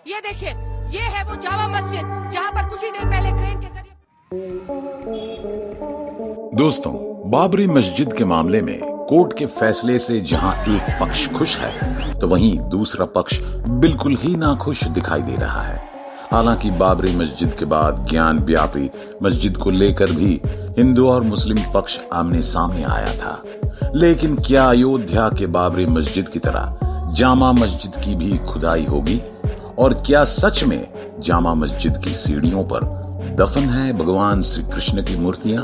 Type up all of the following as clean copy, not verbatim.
ये देखिए, ये है वो जामा मस्जिद जहां पर कुछ ही देर पहले क्रेन के जरिए। दोस्तों, बाबरी मस्जिद के मामले में कोर्ट के फैसले से जहां एक पक्ष खुश है तो वहीं दूसरा पक्ष बिल्कुल ही नाखुश दिखाई दे रहा है। हालांकि बाबरी मस्जिद के बाद ज्ञान व्यापी मस्जिद को लेकर भी हिंदू और मुस्लिम पक्ष आमने सामने आया था, लेकिन क्या अयोध्या के बाबरी मस्जिद की तरह जामा मस्जिद की भी खुदाई होगी? और क्या सच में जामा मस्जिद की सीढ़ियों पर दफन है भगवान श्री कृष्ण की मूर्तियां?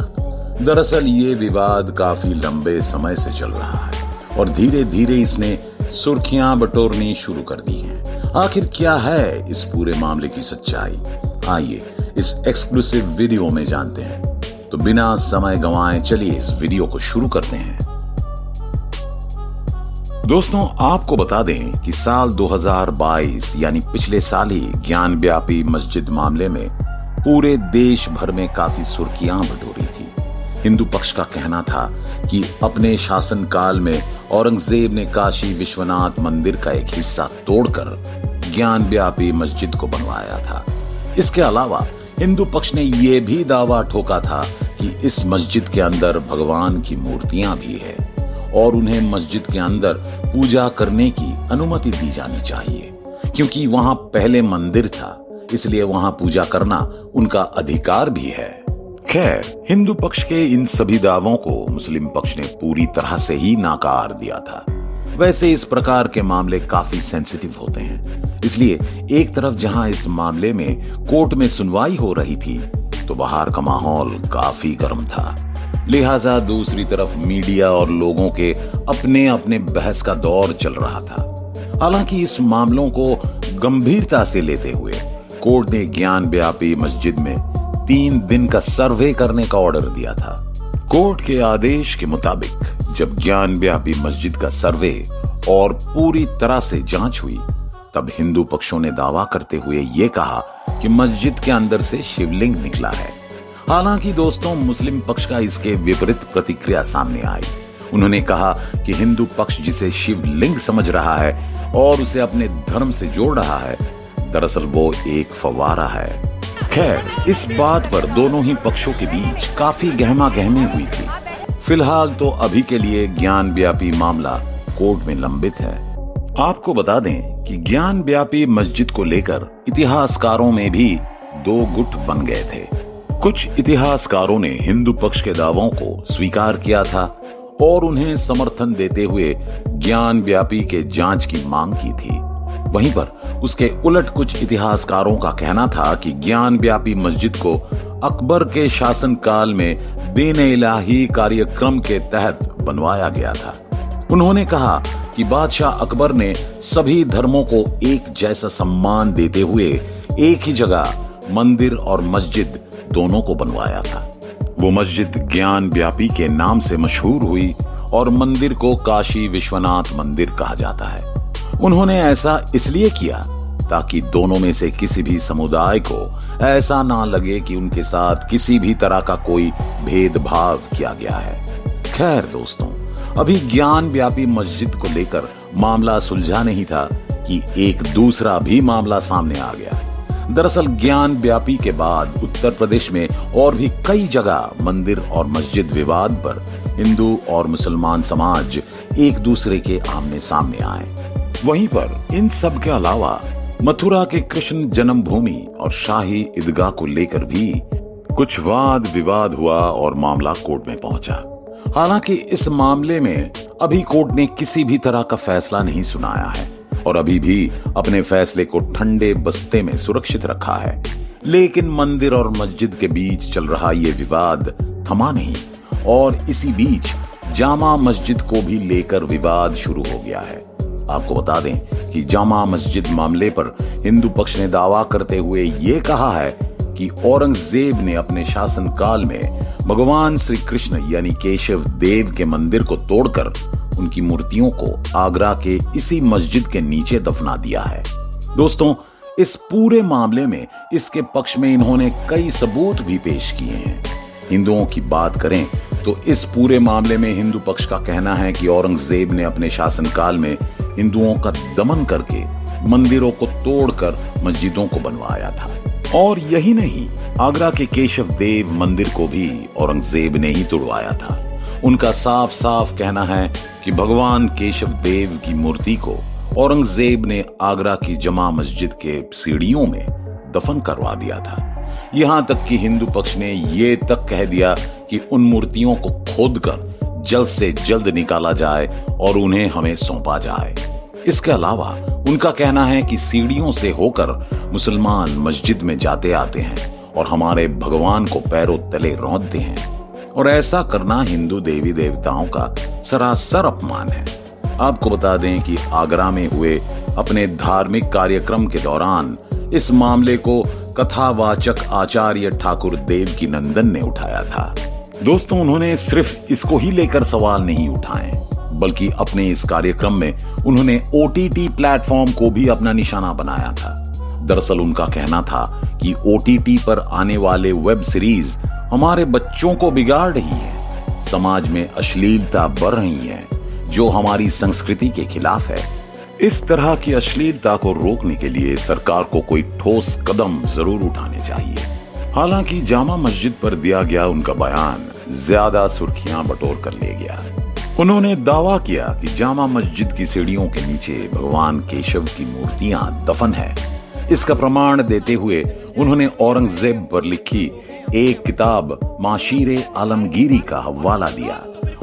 दरअसल ये विवाद काफी लंबे समय से चल रहा है और धीरे धीरे इसने सुर्खियां बटोरनी शुरू कर दी हैं। आखिर क्या है इस पूरे मामले की सच्चाई? आइए इस एक्सक्लूसिव वीडियो में जानते हैं। तो बिना समय गंवाए चलिए इस वीडियो को शुरू करते हैं। दोस्तों, आपको बता दें कि साल 2022 यानी पिछले साल ही ज्ञान व्यापी मस्जिद मामले में पूरे देश भर में काफी सुर्खियां बटोरी थी। हिंदू पक्ष का कहना था कि अपने शासनकाल में औरंगजेब ने काशी विश्वनाथ मंदिर का एक हिस्सा तोड़कर ज्ञान व्यापी मस्जिद को बनवाया था। इसके अलावा हिंदू पक्ष ने यह भी दावा ठोका था कि इस मस्जिद के अंदर भगवान की मूर्तियां भी है और उन्हें मस्जिद के अंदर पूजा करने की अनुमति दी जानी चाहिए, क्योंकि वहां पहले मंदिर था, इसलिए वहां पूजा करना उनका अधिकार भी है। खैर, हिंदू पक्ष के इन सभी दावों को मुस्लिम पक्ष ने पूरी तरह से ही नाकार दिया था। वैसे इस प्रकार के मामले काफी सेंसिटिव होते हैं, इसलिए एक तरफ जहां इस मामले में कोर्ट में सुनवाई हो रही थी तो बाहर का माहौल काफी गर्म था। लिहाजा दूसरी तरफ मीडिया और लोगों के अपने अपने बहस का दौर चल रहा था। हालांकि इस मामलों को गंभीरता से लेते हुए कोर्ट ने ज्ञान व्यापी मस्जिद में 3 दिन का सर्वे करने का ऑर्डर दिया था। कोर्ट के आदेश के मुताबिक जब ज्ञान व्यापी मस्जिद का सर्वे और पूरी तरह से जांच हुई, तब हिंदू पक्षों ने दावा करते हुए ये कहा कि मस्जिद के अंदर से शिवलिंग निकला है। हालांकि दोस्तों, मुस्लिम पक्ष का इसके विपरीत प्रतिक्रिया सामने आई। उन्होंने कहा कि हिंदू पक्ष जिसे शिवलिंग समझ रहा है और उसे अपने धर्म से जोड़ रहा है, दरअसल वो एक फव्वारा है। खैर, इस बात पर दोनों ही पक्षों के बीच काफी गहमा गहमी हुई थी। फिलहाल तो अभी के लिए ज्ञान व्यापी मामला कोर्ट में लंबित है। आपको बता दें कि ज्ञान व्यापी मस्जिद को लेकर इतिहासकारों में भी 2 गुट बन गए थे। कुछ इतिहासकारों ने हिंदू पक्ष के दावों को स्वीकार किया था और उन्हें समर्थन देते हुए ज्ञान व्यापी के जांच की मांग की थी। वहीं पर उसके उलट कुछ इतिहासकारों का कहना था कि ज्ञान व्यापी मस्जिद को अकबर के शासनकाल में दीन इलाही कार्यक्रम के तहत बनवाया गया था। उन्होंने कहा कि बादशाह अकबर ने सभी धर्मों को एक जैसा सम्मान देते हुए एक ही जगह मंदिर और मस्जिद दोनों को बनवाया था। वो मस्जिद ज्ञान व्यापी के नाम से मशहूर हुई और मंदिर को काशी विश्वनाथ मंदिर कहा जाता है। उन्होंने ऐसा इसलिए किया ताकि दोनों में से किसी भी समुदाय को ऐसा ना लगे कि उनके साथ किसी भी तरह का कोई भेदभाव किया गया है। खैर दोस्तों, अभी ज्ञान व्यापी मस्जिद को लेकर मामला सुलझा नहीं था कि एक दूसरा भी मामला सामने आ गया। दरअसल ज्ञान व्यापी के बाद उत्तर प्रदेश में और भी कई जगह मंदिर और मस्जिद विवाद पर हिंदू और मुसलमान समाज एक दूसरे के आमने सामने आए। वहीं पर इन सब के अलावा मथुरा के कृष्ण जन्मभूमि और शाही ईदगाह को लेकर भी कुछ वाद विवाद हुआ और मामला कोर्ट में पहुंचा। हालांकि इस मामले में अभी कोर्ट ने किसी भी तरह का फैसला नहीं सुनाया है और अभी भी अपने फैसले को ठंडे बस्ते में सुरक्षित रखा है। लेकिन मंदिर और मस्जिद के बीच चल रहा ये विवाद थमा नहीं और इसी बीच जामा मस्जिद को भी लेकर विवाद शुरू हो गया है। आपको बता दें कि जामा मस्जिद मामले पर हिंदू पक्ष ने दावा करते हुए ये कहा है कि औरंगजेब ने अपने शासनकाल में भगवान श्री कृष्ण यानी केशव देव के मंदिर को तोड़कर उनकी मूर्तियों को आगरा के इसी मस्जिद के नीचे दफना दिया है। दोस्तों, इस पूरे मामले में इसके पक्ष में इन्होंने कई सबूत भी पेश किए हैं। हिंदुओं की बात करें तो इस पूरे मामले में हिंदू पक्ष का कहना है कि औरंगजेब ने अपने शासनकाल में हिंदुओं का दमन करके मंदिरों को तोड़कर मस्जिदों को बनवाया था। और यही नहीं, आगरा के केशव देव मंदिर को भी औरंगजेब ने ही तोड़वाया था। उनका साफ साफ कहना है कि भगवान केशव देव की मूर्ति को औरंगजेब ने आगरा की जमा मस्जिद के सीढ़ियों में दफन करवा दिया था। यहां तक कि हिंदू पक्ष ने ये तक कह दिया कि उन मूर्तियों को खोदकर जल्द से जल्द निकाला जाए और उन्हें हमें सौंपा जाए। इसके अलावा उनका कहना है कि सीढ़ियों से होकर मुसलमान मस्जिद में जाते आते हैं और हमारे भगवान को पैरों तले रौंदते हैं, और ऐसा करना हिंदू देवी देवताओं का सरासर अपमान है। आपको बता दें कि आगरा में हुए अपने धार्मिक कार्यक्रम के दौरान इस मामले को कथावाचक आचार्य ठाकुर देव की नंदन ने उठाया था। दोस्तों, उन्होंने सिर्फ इसको ही लेकर सवाल नहीं उठाए, बल्कि अपने इस कार्यक्रम में उन्होंने OTT प्लेटफॉर्म को भी अपना निशाना बनाया था। दरअसल उनका कहना था कि OTT पर आने वाले वेब सीरीज हमारे बच्चों को बिगाड़ रही है, समाज में अश्लीलता बढ़ रही है, जो हमारी संस्कृति के खिलाफ है। इस तरह की अश्लीलता को रोकने के लिए सरकार को कोई ठोस कदम जरूर उठाने चाहिए। हालांकि जामा मस्जिद पर दिया गया उनका बयान ज्यादा सुर्खियां बटोर कर ले गया। उन्होंने दावा किया कि जामा मस्जिद की सीढ़ियों के नीचे भगवान केशव की मूर्तियां दफन है। इसका प्रमाण देते हुए उन्होंने औरंगजेब पर लिखी एक किताब माशीरे आलमगीरी का हवाला दिया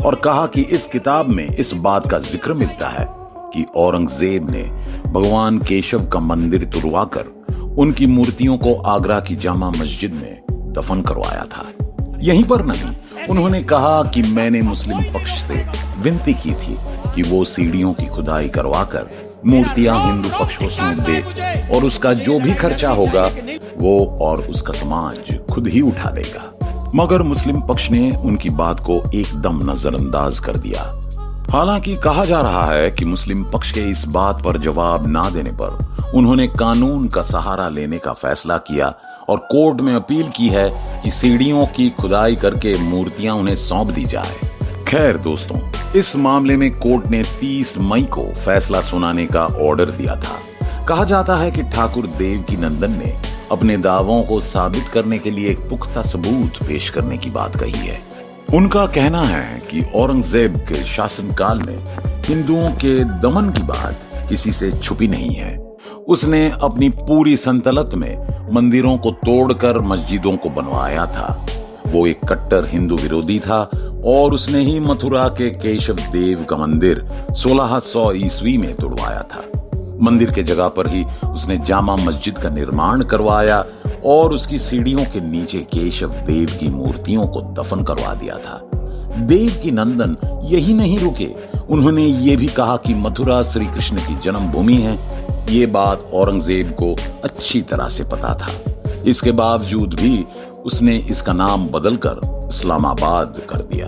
और कहा कि इस किताब में इस बात का जिक्र मिलता है कि औरंगजेब ने भगवान केशव का मंदिर तुड़वाकर उनकी मूर्तियों को आगरा की जामा मस्जिद में दफन करवाया था। यहीं पर नहीं, उन्होंने कहा कि मैंने मुस्लिम पक्ष से विनती की थी कि वो सीढ़ियों की खुदाई करवाकर मूर्तियां हिंदू पक्ष को सौंप दे और उसका जो भी खर्चा होगा वो और उसका समाज खुद ही उठा देगा। मगर मुस्लिम पक्ष ने उनकी बात को एकदम नजरअंदाज कर दिया। हालांकि कहा जा रहा है कि मुस्लिम पक्ष के इस बात पर जवाब ना देने पर उन्होंने कानून का सहारा लेने का फैसला किया और कोर्ट में अपील की है कि सीढ़ियों की खुदाई करके मूर्तियां उन्हें सौंप दी जाए। खैर दोस्तों, इस मामले में कोर्ट ने 30 मई को फैसला सुनाने का ऑर्डर दिया था। कहा जाता है कि ठाकुर देव की नंदन ने अपने दावों को साबित करने के लिए एक पुख्ता सबूत पेश करने की बात कही है। उनका कहना है कि औरंगजेब के शासनकाल में हिंदुओं के दमन की बात किसी से छुपी नहीं है। उसने अपनी पूरी सल्तनत में मंदिरों को तोड़कर मस्जिदों को बनवाया था। वो एक कट्टर हिंदू विरोधी था और उसने ही मथुरा के केशव देव का मंदिर 1600 ईस्वी में तोड़वाया था। मंदिर के जगह पर ही उसने जामा मस्जिद का निर्माण करवाया और उसकी सीढ़ियों के नीचे केशव देव की मूर्तियों को दफन करवा दिया था। देव की नंदन यही नहीं रुके, उन्होंने ये भी कहा कि मथुरा श्री कृष्ण की जन्मभूमि है। ये बात औरंगजेब को अच्छी तरह से पता था। इसके बावजूद भी उसने इसका नाम बदलकर इस्लामाबाद कर दिया।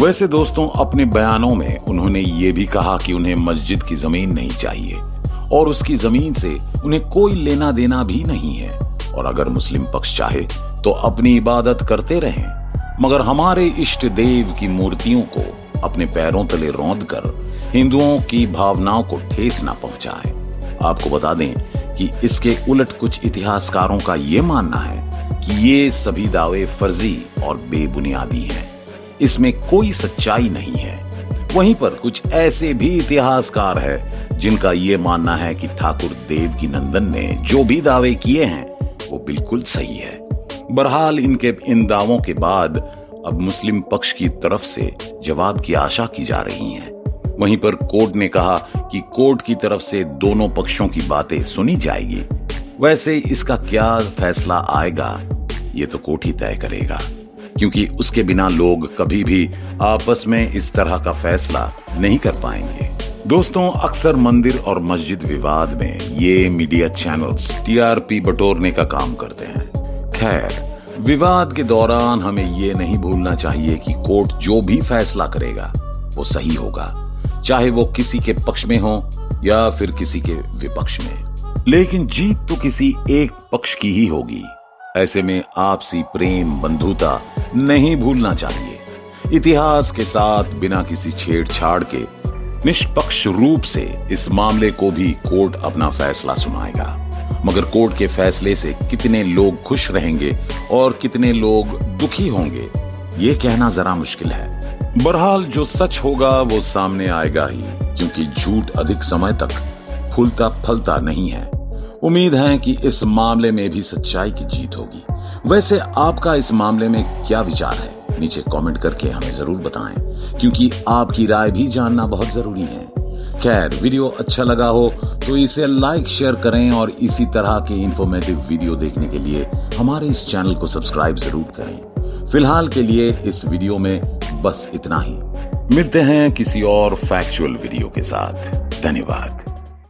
वैसे दोस्तों, अपने बयानों में उन्होंने ये भी कहा कि उन्हें मस्जिद की जमीन नहीं चाहिए और उसकी जमीन से उन्हें कोई लेना देना भी नहीं है, और अगर मुस्लिम पक्ष चाहे तो अपनी इबादत करते रहें, मगर हमारे इष्ट देव की मूर्तियों को अपने पैरों तले रौंदकर हिंदुओं की भावनाओं को ठेस ना पहुंचाए। आपको बता दें कि इसके उलट कुछ इतिहासकारों का यह मानना है कि ये सभी दावे फर्जी और बेबुनियादी हैं, इसमें कोई सच्चाई नहीं है। वहीं पर कुछ ऐसे भी इतिहासकार हैं जिनका ये मानना है कि ठाकुर देव की नंदन ने जो भी दावे किए हैं वो बिल्कुल सही है। बहरहाल इनके इन दावों के बाद अब मुस्लिम पक्ष की तरफ से जवाब की आशा की जा रही है। वहीं पर कोर्ट ने कहा कि कोर्ट की तरफ से दोनों पक्षों की बातें सुनी जाएगी। वैसे इसका क्या फैसला आएगा ये तो कोर्ट ही तय करेगा, क्योंकि उसके बिना लोग कभी भी आपस में इस तरह का फैसला नहीं कर पाएंगे। दोस्तों, अक्सर मंदिर और मस्जिद विवाद में ये मीडिया चैनल्स TRP बटोरने का काम करते हैं। खैर, विवाद के दौरान हमें ये नहीं भूलना चाहिए कि कोर्ट जो भी फैसला करेगा वो सही होगा, चाहे वो किसी के पक्ष में हो या फिर किसी के विपक्ष में। लेकिन जीत तो किसी एक पक्ष की ही होगी। ऐसे में आपसी प्रेम बंधुता नहीं भूलना चाहिए। इतिहास के साथ बिना किसी छेड़छाड़ के निष्पक्ष रूप से इस मामले को भी कोर्ट अपना फैसला सुनाएगा। मगर कोर्ट के फैसले से कितने लोग खुश रहेंगे और कितने लोग दुखी होंगे, ये कहना जरा मुश्किल है। बहरहाल जो सच होगा वो सामने आएगा ही, क्योंकि झूठ अधिक समय तक फूलता फलता नहीं है। उम्मीद है कि इस मामले में भी सच्चाई की जीत होगी। वैसे आपका इस मामले में क्या विचार है, नीचे कमेंट करके हमें जरूर बताएं, क्योंकि आपकी राय भी जानना बहुत जरूरी है। खैर, वीडियो अच्छा लगा हो तो इसे लाइक शेयर करें और इसी तरह के इंफॉर्मेटिव वीडियो देखने के लिए हमारे इस चैनल को सब्सक्राइब जरूर करें। फिलहाल के लिए इस वीडियो में बस इतना ही। मिलते हैं किसी और फैक्चुअल वीडियो के साथ। धन्यवाद।